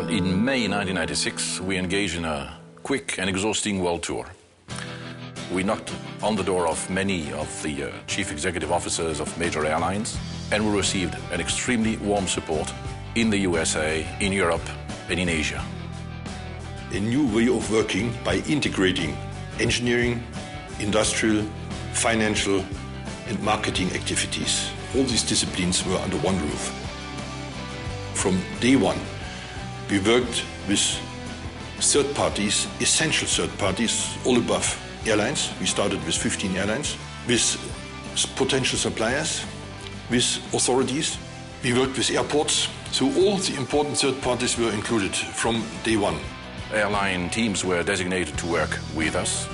Well, in May 1996, we engaged in a quick and exhausting world tour. We knocked on the door of many of the chief executive officers of major airlines, and we received an extremely warm support in the USA, in Europe, and in Asia. A new way of working by integrating engineering, industrial, financial, and marketing activities. All these disciplines were under one roof. From day one, we worked with third parties, essential third parties, all above airlines. We started with 15 airlines, with potential suppliers, with authorities. We worked with airports, so all the important third parties were included from day one. Airline teams were designated to work with us.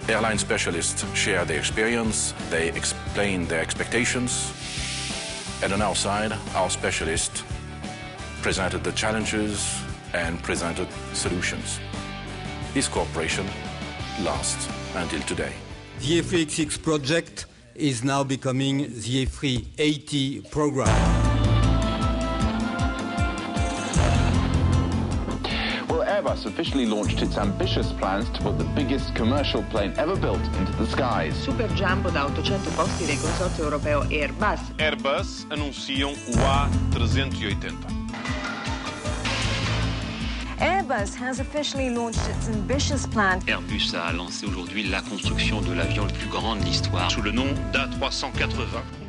Airline specialists share their experience, they explain their expectations, and on our side, our specialists presented the challenges and presented solutions. This cooperation lasts until today. The A380 project is now becoming the A380 program. Airbus officially launched its ambitious plans to put the biggest commercial plane ever built into the skies. Super jumbo da 800 posti del consorzio europeo Airbus. Airbus anunciam o A380. Airbus has officially launched its ambitious plan. Airbus a lancé aujourd'hui la construction de l'avion le plus grand de l'histoire Sous le nom d'A380.